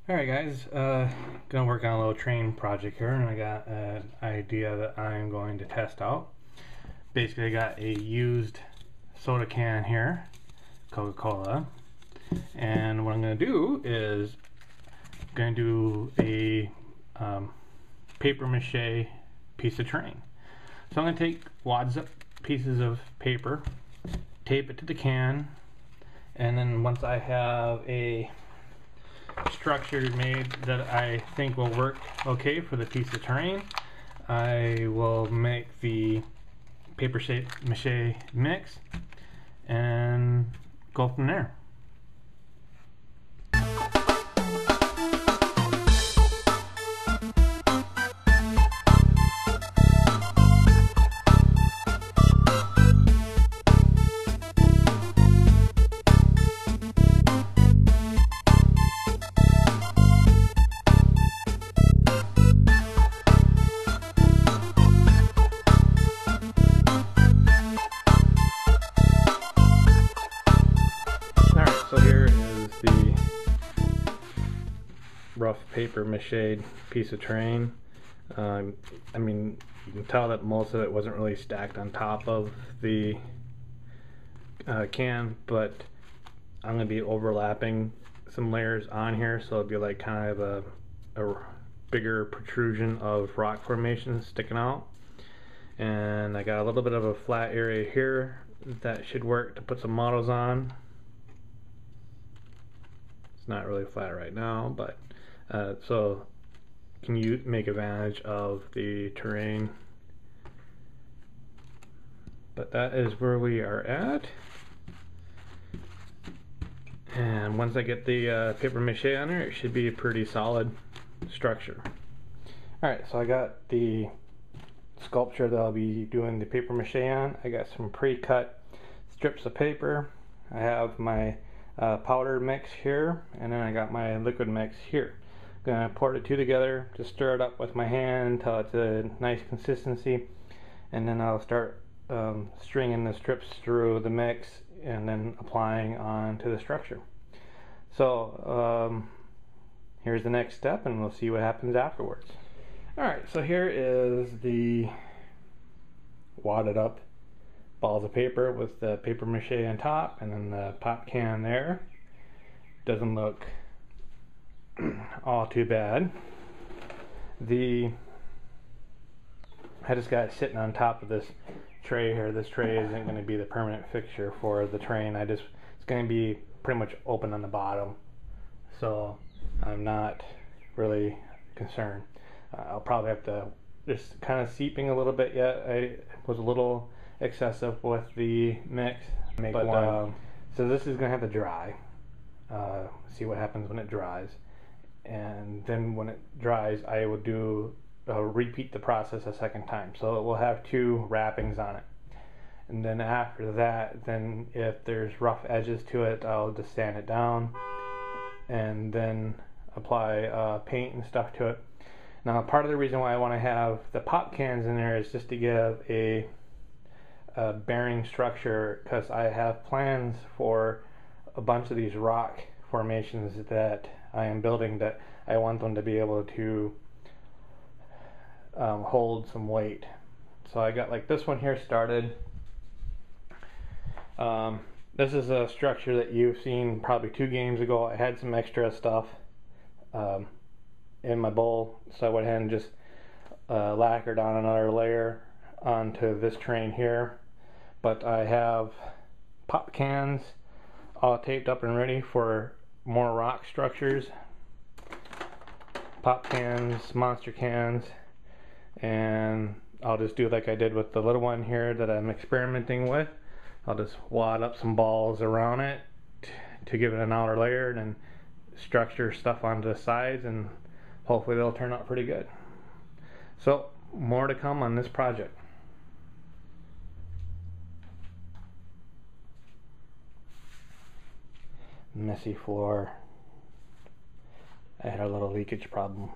Alright guys, gonna work on a little train project here, and I got an idea that I'm going to test out. Basically I got a used soda can here, Coca-Cola, and what I'm going to do is I'm going to do a paper mache piece of train. So I'm going to take wads of pieces of paper, tape it to the can, and then once I have a structure made that I think will work okay for the piece of terrain, I will make the paper mache mix and go from there. So here is the rough paper mache piece of terrain. I mean, you can tell that most of it wasn't really stacked on top of the can, but I'm going to be overlapping some layers on here, so it'll be like kind of a bigger protrusion of rock formations sticking out. And I got a little bit of a flat area here that should work to put some models on. It's not really flat right now, but so can you make advantage of the terrain? But that is where we are at. And once I get the paper mache on there, it should be a pretty solid structure. Alright, so I got the sculpture that I'll be doing the paper mache on. I got some pre-cut strips of paper. I have my powder mix here, and then I got my liquid mix here. I'm gonna pour the two together, just stir it up with my hand until it's a nice consistency, and then I'll start stringing the strips through the mix and then applying onto the structure. So here's the next step, and we'll see what happens afterwards. Alright, so here is the wadded up balls of paper with the paper mache on top, and then the pop can there. Doesn't look all too bad. I just got it sitting on top of this tray here. This tray isn't going to be the permanent fixture for the train. It's going to be pretty much open on the bottom, so I'm not really concerned. I'll probably have to just kind of seeping a little bit yet. I was a little excessive with the mix, so this is gonna have to dry. See what happens when it dries, and then when it dries I will do repeat the process a second time, so it will have two wrappings on it. And then after that, then if there's rough edges to it, I'll just sand it down and then apply paint and stuff to it. Now, part of the reason why I want to have the pop cans in there is just to give a bearing structure, because I have plans for a bunch of these rock formations that I am building that I want them to be able to hold some weight. So I got like this one here started. This is a structure that you've seen probably 2 games ago. I had some extra stuff in my bowl, so I went ahead and just lacquered on another layer onto this train here. But I have pop cans all taped up and ready for more rock structures. Pop cans, monster cans, and I'll just do like I did with the little one here that I'm experimenting with. I'll just wad up some balls around it to give it an outer layer, and then structure stuff onto the sides, and hopefully they'll turn out pretty good. So more to come on this project. Messy floor. I had a little leakage problem.